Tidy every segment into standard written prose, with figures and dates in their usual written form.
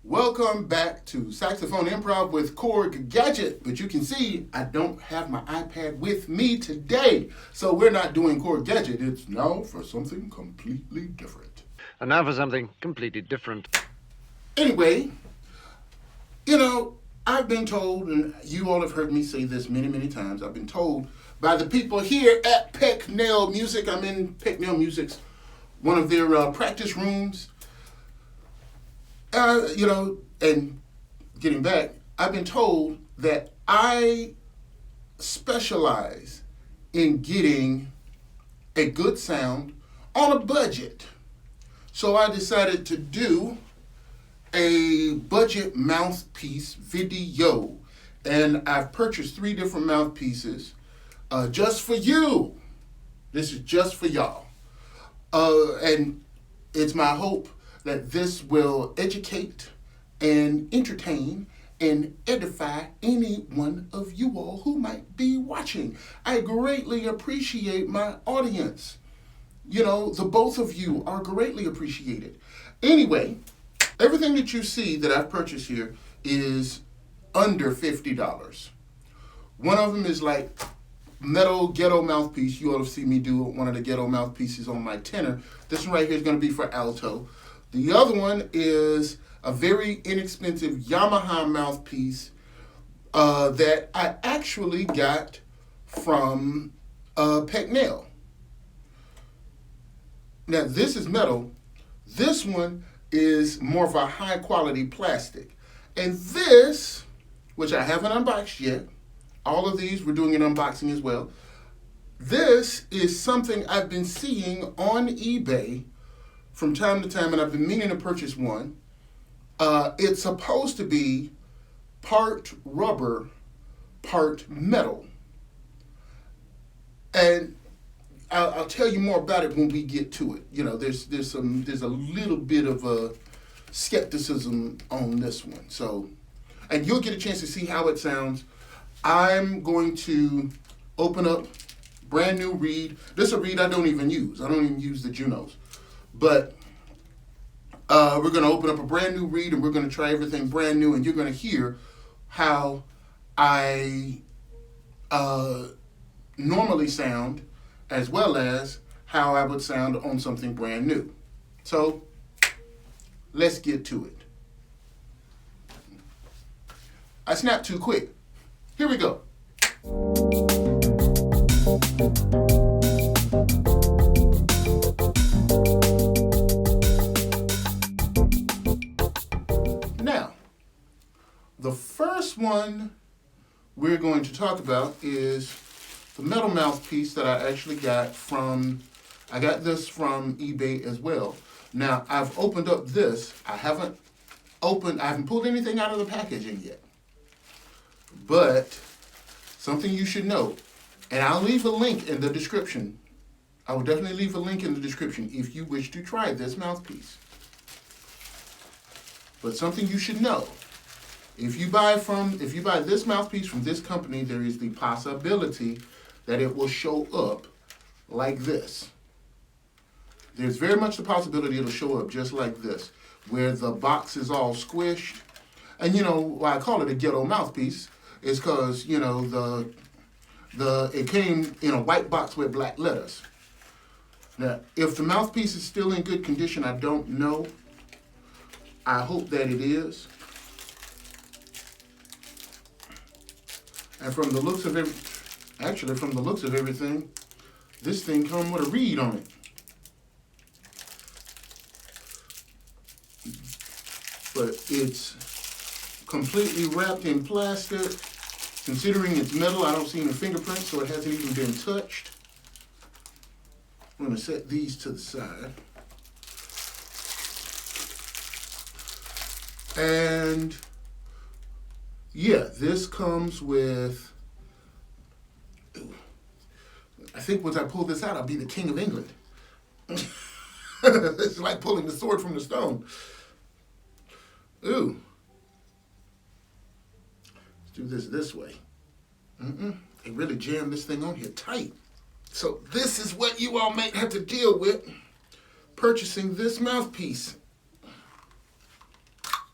Welcome back to Saxophone Improv with Korg Gadget. But you can see I don't have my iPad with me today. So we're not doing Korg Gadget. It's now for something completely different. And now for something completely different. Anyway, I've been told, and you all have heard me say this many, many times, I've been told by the people here at Pecknail Music, I'm in Pecknail Music's, one of their practice rooms, and getting back, I've been told that I specialize in getting a good sound on a budget. So I decided to do a budget mouthpiece video. And I've purchased 3 different mouthpieces just for you. This is just for y'all. And it's my hope that this will educate and entertain and edify any one of you all who might be watching. I greatly appreciate my audience. The both of you are greatly appreciated. Anyway, everything that you see that I've purchased here is under $50. One of them is like metal ghetto mouthpiece. You ought to see me do one of the ghetto mouthpieces on my tenor. This one right here is going to be for alto. The other one is a very inexpensive Yamaha mouthpiece that I actually got from Pecknail. Now, this is metal. This one is more of a high quality plastic. And this, which I haven't unboxed yet, all of these we're doing an unboxing as well. This is something I've been seeing on eBay from time to time, and I've been meaning to purchase one. It's supposed to be part rubber, part metal. And I'll tell you more about it when we get to it. There's a little bit of a skepticism on this one. So, and you'll get a chance to see how it sounds. I'm going to open up brand new reed. This is a reed I don't even use. I don't even use the Junos. But we're going to open up a brand new reed and we're going to try everything brand new, and you're going to hear how I normally sound as well as how I would sound on something brand new. So let's get to it. I snapped too quick. Here we go. Now, the first one we're going to talk about is the metal mouthpiece that I actually got I got this from eBay as well. Now, I've opened up this. I haven't pulled anything out of the packaging yet. But something you should know, and I'll leave a link in the description. I will definitely leave a link in the description if you wish to try this mouthpiece. But something you should know, if you buy this mouthpiece from this company, there is the possibility that it will show up like this. There's very much the possibility it'll show up just like this, where the box is all squished. And why I call it a ghetto mouthpiece is because, it came in a white box with black letters. Now, if the mouthpiece is still in good condition, I don't know. I hope that it is. And from the looks of everything, this thing comes with a reed on it. But it's completely wrapped in plastic. Considering it's metal, I don't see any fingerprints, so it hasn't even been touched. I'm going to set these to the side. And yeah, this comes with, I think once I pull this out, I'll be the King of England. It's like pulling the sword from the stone. Ooh. Let's do this way. They really jammed this thing on here tight. So this is what you all might have to deal with purchasing this mouthpiece.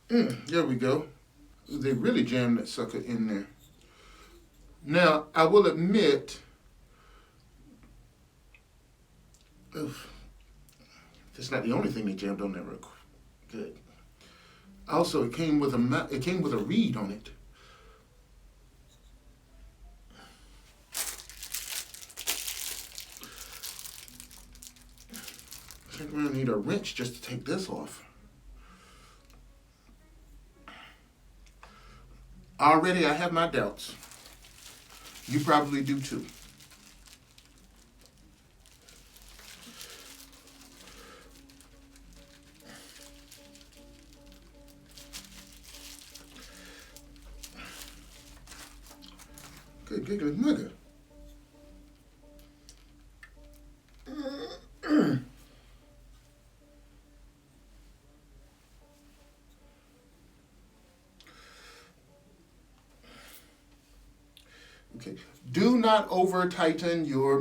There we go. They really jammed that sucker in there. Now, I will admit, that's not the only thing they jammed on there real good. Also, it came with a reed on it. I think we're gonna need a wrench just to take this off. Already, I have my doubts. You probably do too. Good giggling mother. Okay. Do not over tighten your.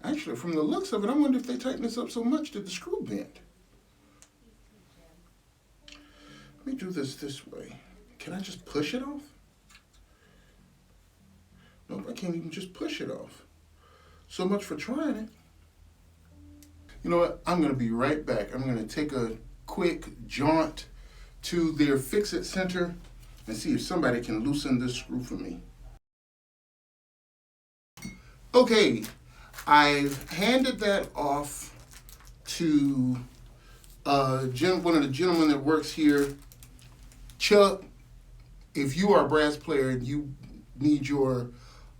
Actually, from the looks of it, I wonder if they tighten this up so much that the screw bent. Let me do this way. Can I just push it off? Nope, I can't even just push it off. So much for trying it. You know what? I'm going to be right back. I'm going to take a quick jaunt to their fix-it center and see if somebody can loosen this screw for me. Okay, I've handed that off to one of the gentlemen that works here. Chuck, if you are a brass player and you need your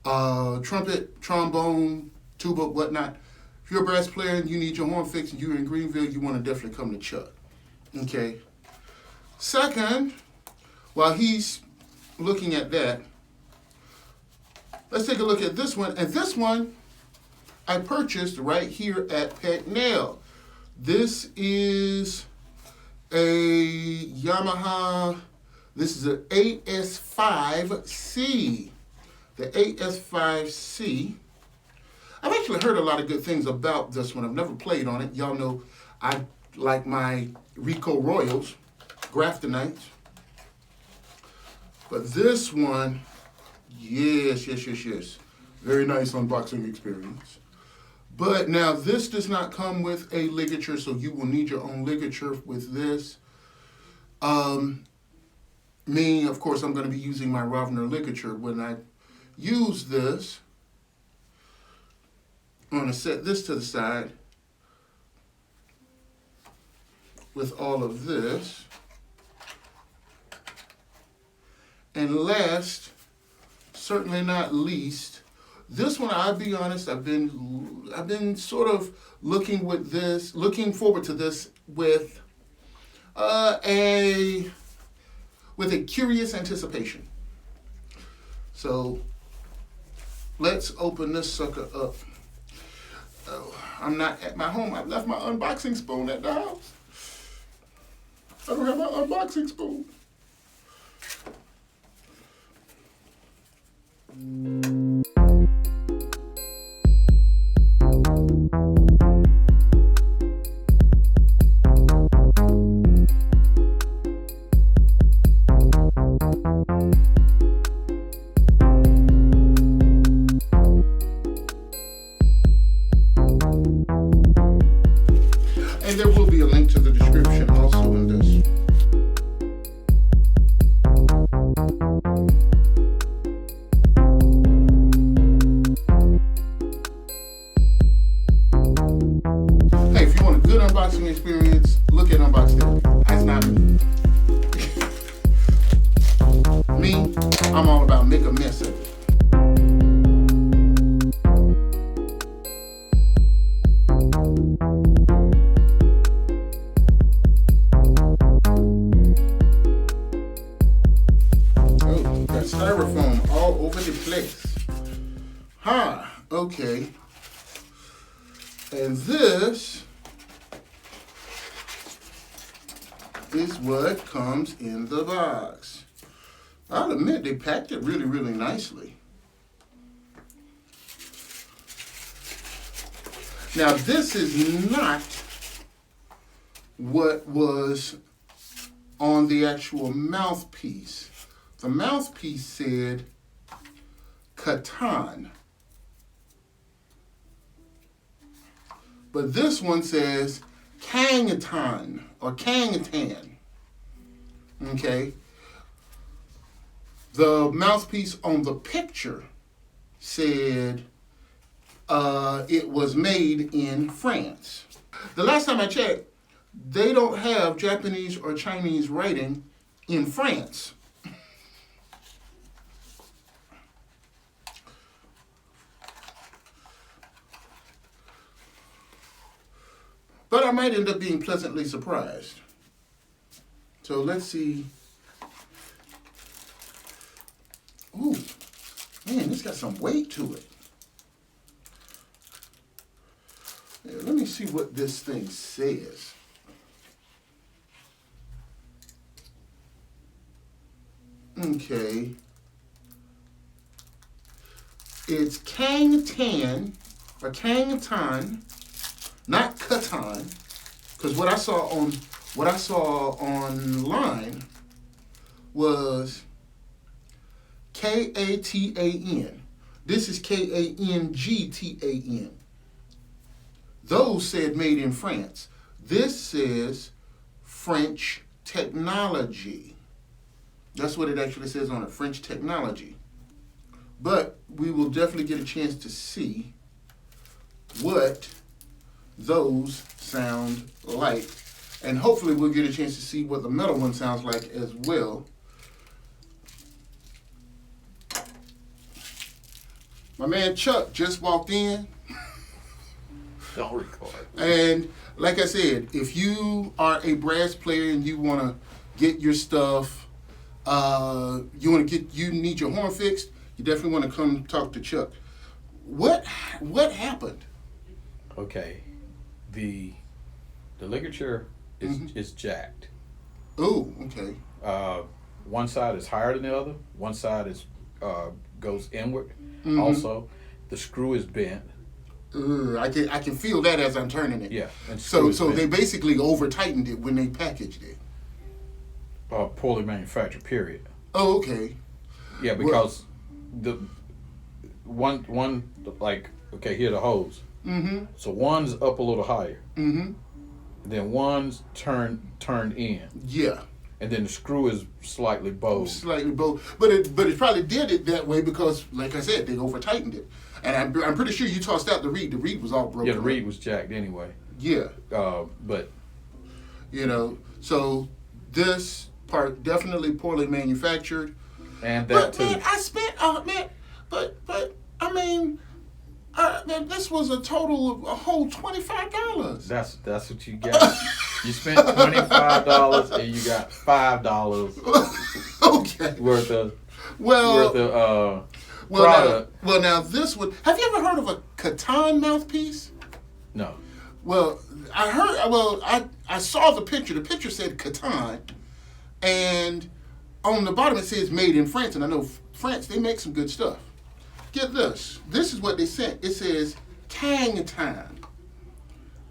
trumpet, trombone, tuba, whatnot, if you're a brass player and you need your horn fixed and you're in Greenville, you want to definitely come to Chuck. Okay. Second, while he's looking at that, let's take a look at this one. And this one I purchased right here at Pet Nail. This is a Yamaha. This is an AS5C. The AS5C. I've actually heard a lot of good things about this one. I've never played on it. Y'all know I like my Rico Royals, Graphtonite. But this one, yes. Very nice unboxing experience. But now this does not come with a ligature, so you will need your own ligature with this. Me, of course, I'm going to be using my Rovner ligature. When I use this, I'm going to set this to the side with all of this. And last, certainly not least, this one, I'll be honest, I've been sort of looking forward to this with a curious anticipation. So let's open this sucker up. Oh, I'm not at my home. I left my unboxing spoon at the house. I don't have my unboxing spoon. And there will be a link to the description also in this. Hey, if you want a good unboxing experience, look at Unbox Therapy. That's not me. Me, I'm all about make a mess of it. Styrofoam all over the place. Okay. And this is what comes in the box. I'll admit they packed it really, really nicely. Now this is not what was on the actual mouthpiece. The mouthpiece said Katan. But this one says Kangtan or Kangtan. Okay. The mouthpiece on the picture said it was made in France. The last time I checked, they don't have Japanese or Chinese writing in France. But I might end up being pleasantly surprised. So let's see. Ooh, man, this got some weight to it. Yeah, let me see what this thing says. Okay. It's Kangtan or Kangtan, not Katan, because what I saw online was Katan. This is Kangtan. Those said made in France. This says French technology. That's what it actually says on it, French technology. But we will definitely get a chance to see what those sound like. And hopefully we'll get a chance to see what the metal one sounds like as well. My man Chuck just walked in. Don't record. And like I said, if you are a brass player and you want to get your stuff, you need your horn fixed, you definitely want to come talk to Chuck. What happened? Okay, the ligature is jacked. Oh, okay. One side is higher than the other. One side is goes inward. Mm-hmm. Also, the screw is bent. I can feel that as I'm turning it. Yeah. And So they basically over tightened it when they packaged it. Poorly manufactured. Period. Oh, okay. Yeah, because the one like okay, here are the holes. Mm-hmm. So one's up a little higher. Mm-hmm. Then one's turned in. Yeah. And then the screw is slightly bowed. Slightly bowed, but it probably did it that way because, like I said, they over tightened it, and I'm pretty sure you tossed out the reed. The reed was all broken. Yeah, the reed was jacked anyway. Yeah. But so this part definitely poorly manufactured. And that too. Man, I spent man, this was a total of a whole $25. That's what you got. You spent $25 and you got $5 Okay. worth of product. Now this one. Have you ever heard of a Katan mouthpiece? No. Well, I saw the picture. The picture said Katan, and on the bottom it says made in France, and I know France, they make some good stuff. Get this. This is what they sent. It says Kangtan.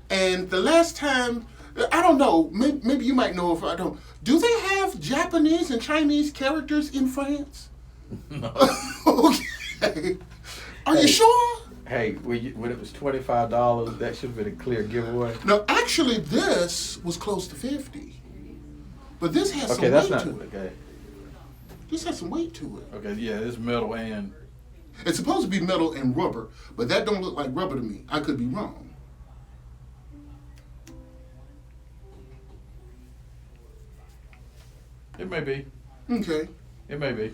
And the last time, I don't know, maybe you might know if I don't. Do they have Japanese and Chinese characters in France? No. Okay. Are you sure? Hey, when it was $25, that should have been a clear giveaway. No, actually, this was close to 50. But this has some weight to it. Okay. This has some weight to it. Okay, yeah, it's metal and... It's supposed to be metal and rubber, but that don't look like rubber to me. I could be wrong. It may be. Okay. It may be.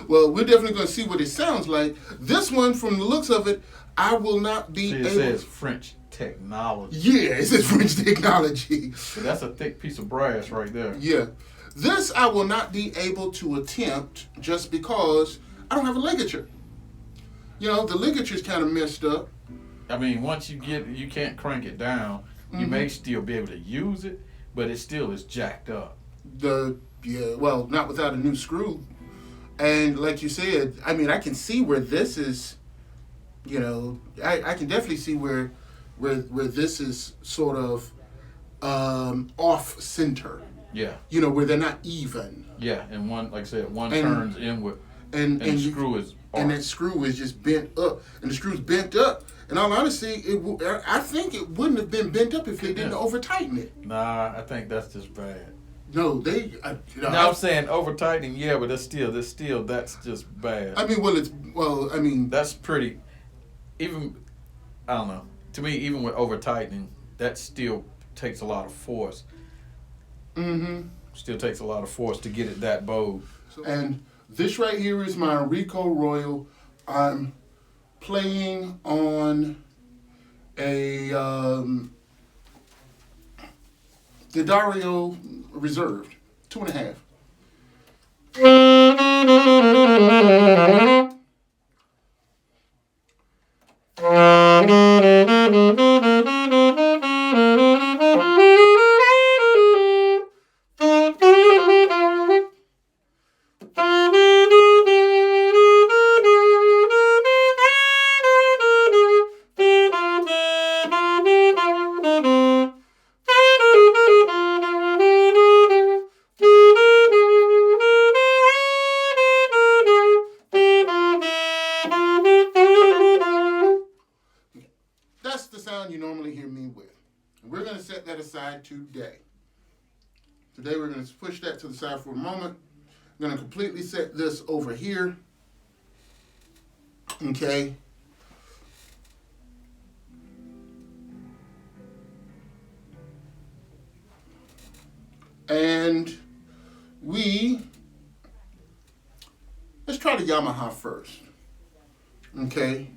Well, we're definitely going to see what it sounds like. This one, from the looks of it, I will not be See, able... it says French technology. Yeah, it says French technology. So that's a thick piece of brass right there. Yeah. This I will not be able to attempt just because I don't have a ligature. You know, the ligature's kind of messed up. I mean, once you can't crank it down. You may still be able to use it, but it still is jacked up. Not without a new screw. And like you said, I mean, I can see where this is, I can definitely see where this is sort of off center. Yeah. You know, where they're not even. Yeah, and one, like I said, one And- turns inward, And and the screw is and arched. that screw is just bent up, and the screw's bent up. In all honesty, I think it wouldn't have been bent up if they didn't over tighten it. Nah, I think that's just bad. No, they. No, I'm saying over tightening, yeah, but that's just bad. I mean, That's pretty. Even I don't know. To me, even with over tightening, that still takes a lot of force. Mm-hmm. Still takes a lot of force to get it that bowed. And this right here is my Rico Royal. I'm playing on a D'Addario Reserved 2.5. That's the sound you normally hear me with. And we're going to set that aside today. Today we're going to push that to the side for a moment. I'm going to completely set this over here. Okay. And let's try the Yamaha first. Okay.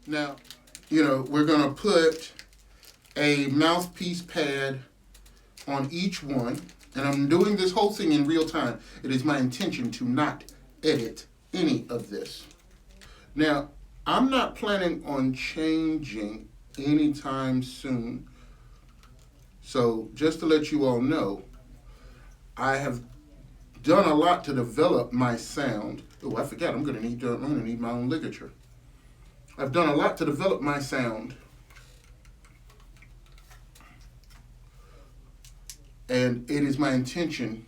Now, you know, we're going to put a mouthpiece pad on each one. And I'm doing this whole thing in real time. It is my intention to not edit any of this. Now, I'm not planning on changing anytime soon. So just to let you all know, I have done a lot to develop my sound. Oh, I forgot, I'm gonna need my own ligature. I've done a lot to develop my sound. And it is my intention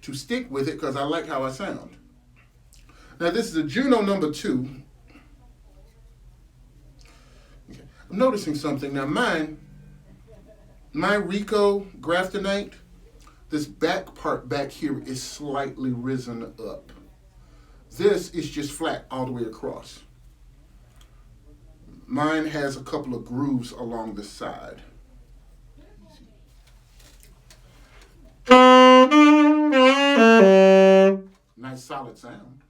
to stick with it because I like how I sound. Now this is a Juno number 2. Okay. I'm noticing something. Now my Rico Graphtonite, this back part back here is slightly risen up. This is just flat all the way across. Mine has a couple of grooves along the side. Nice solid sound.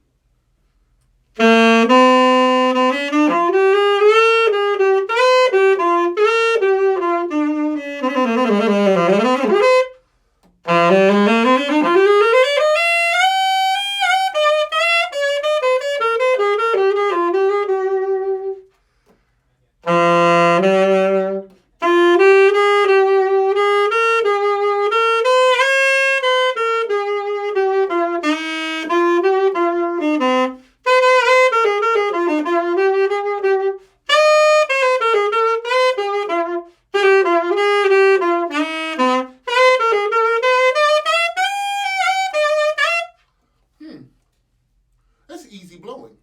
That's easy blowing.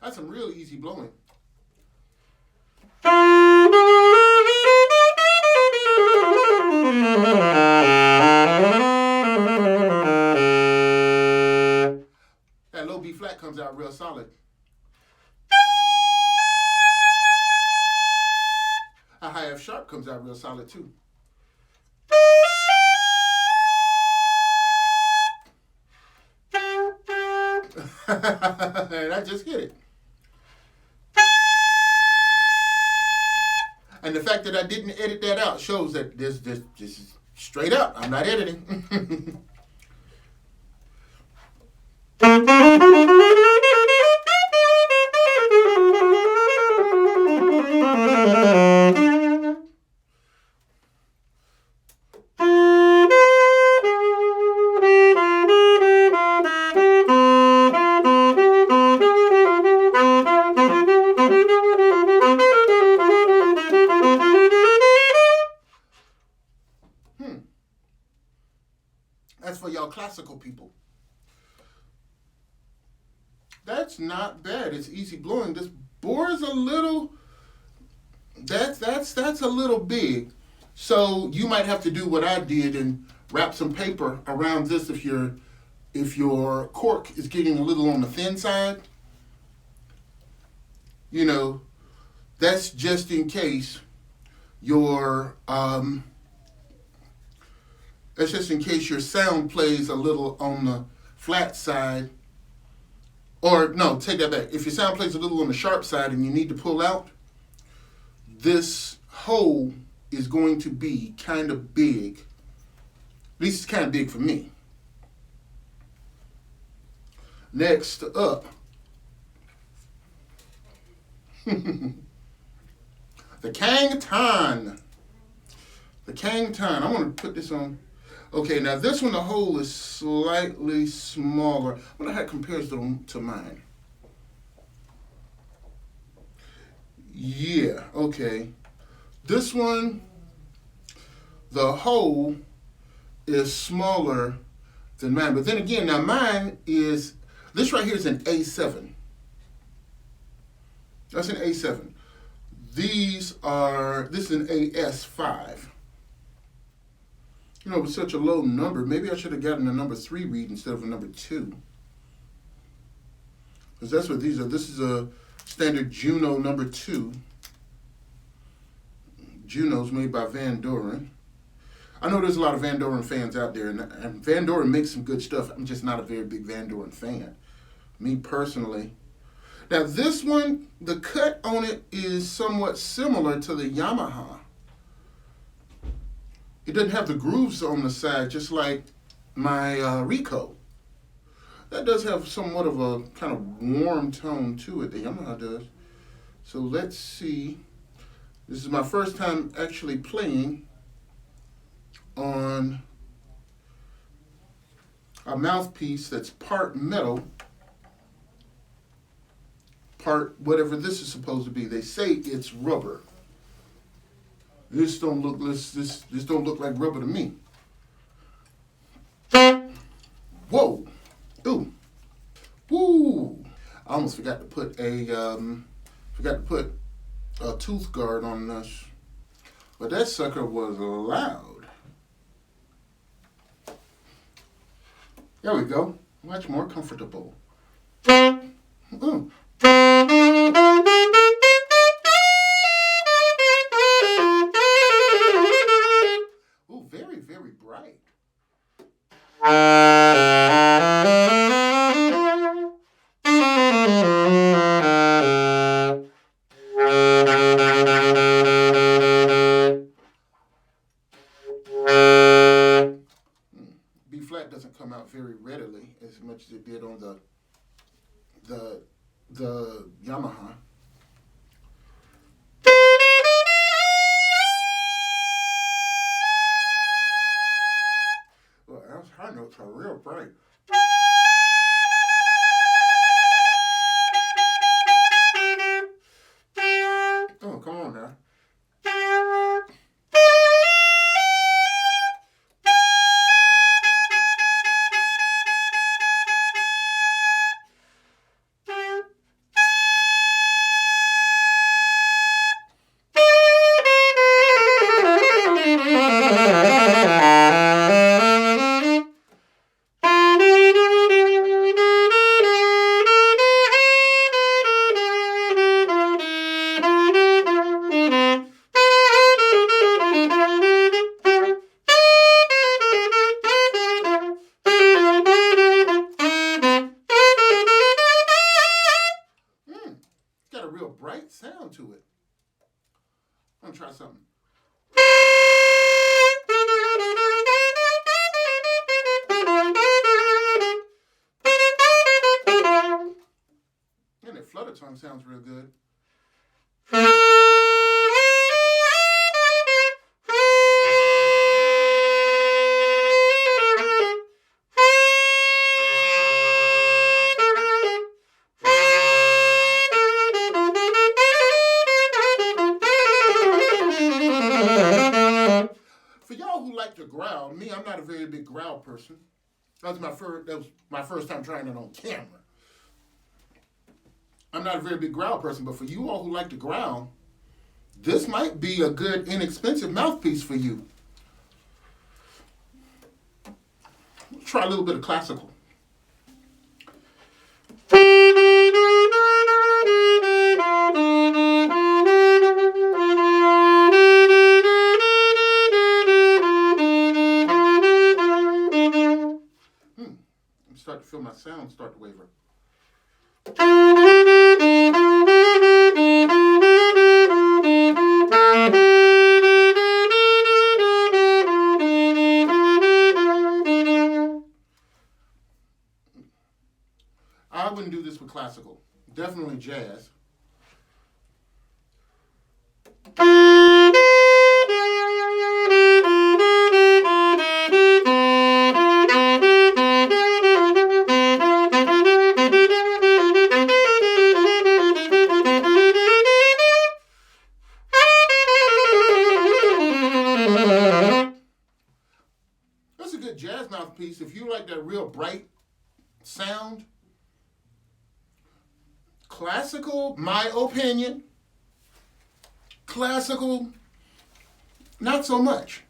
That's some real easy blowing. That low B flat comes out real solid. A high F sharp comes out real solid too. And I just hit it. And the fact that I didn't edit that out shows that this is straight up. I'm not editing. That's for y'all classical people. That's not bad. It's easy blowing. This bore is a little. That's a little big. So you might have to do what I did and wrap some paper around this if your cork is getting a little on the thin side. You know, that's just in case your that's just in case your sound plays a little on the flat side. Or no, take that back. If your sound plays a little on the sharp side and you need to pull out, this hole is going to be kind of big. At least it's kind of big for me. Next up, the Kangtan. The Kangtan. I want to put this on. Okay, now this one, the hole is slightly smaller. I wonder how it compares to mine. Yeah, okay. This one, the hole is smaller than mine. But then again, now mine is, this right here is an A7. That's an A7. This is an AS5. You know, with such a low number, maybe I should have gotten a number 3 reed instead of a number 2. Because that's what these are. This is a standard Juno number 2. Juno's made by Van Doren. I know there's a lot of Van Doren fans out there, and Van Doren makes some good stuff. I'm just not a very big Van Doren fan, me personally. Now this one, the cut on it is somewhat similar to the Yamaha. It doesn't have the grooves on the side, just like my Rico. That does have somewhat of a kind of warm tone to it, the Yamaha does. So let's see. This is my first time actually playing on a mouthpiece that's part metal, part whatever this is supposed to be. They say it's rubber. This don't look like rubber to me. Whoa. Ooh. Woo. I almost forgot to put a tooth guard on this. But that sucker was loud. There we go. Much more comfortable. Ooh. Ooh, very, very bright. B flat doesn't come out very readily as much as it did on the Yamaha. Well, those high notes are real bright. Oh, come on now. Got a real bright sound to it. I'm gonna try something. And that flutter tone sounds real good. For y'all who like to growl, me, I'm not a very big growl person. That was my first time trying it on camera. I'm not a very big growl person, but for you all who like to growl, this might be a good, inexpensive mouthpiece for you. Let's try a little bit of classical. I'm starting to feel my sound start to waver. I wouldn't do this with classical. Definitely jazz. That's a good jazz mouthpiece. If you like that real bright sound, classical, my opinion, classical, not so much.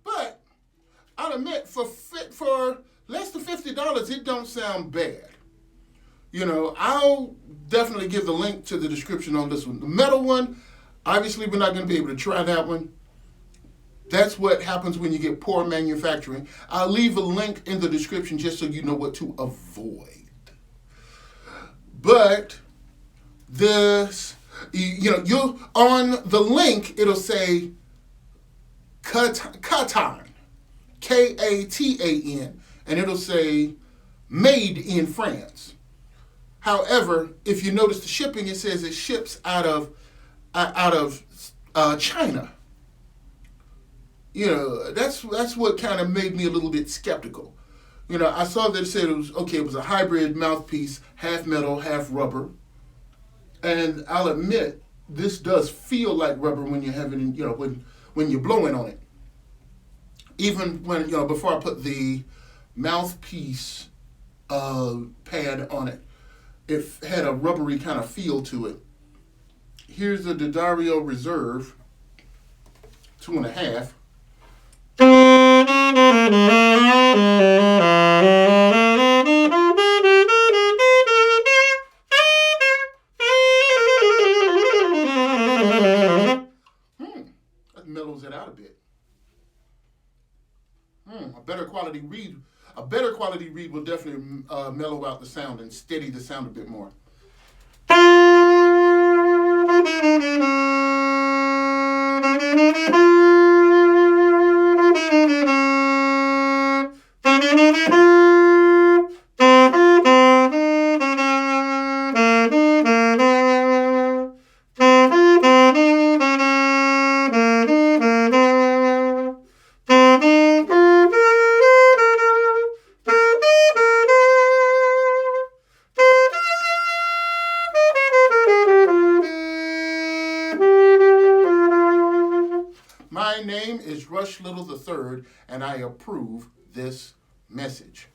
But I'll admit, for less than $50, it don't sound bad. You know, I'll definitely give the link to the description on this one. The metal one, obviously we're not going to be able to try that one. That's what happens when you get poor manufacturing. I'll leave a link in the description just so you know what to avoid. But this, you'll on the link, it'll say Katan, Katan, and it'll say made in France. However, if you notice the shipping, it says it ships out of China. You know, that's what kind of made me a little bit skeptical. You know, I saw that it said it was a hybrid mouthpiece, half metal, half rubber. And I'll admit, this does feel like rubber when you're having, when you're blowing on it. Even when, before I put the mouthpiece pad on it, it had a rubbery kind of feel to it. Here's the D'Addario Reserve 2.5. That mellows it out a bit. A better quality reed will definitely mellow out the sound and steady the sound a bit more. My name is Rush Little III, and I approve this message.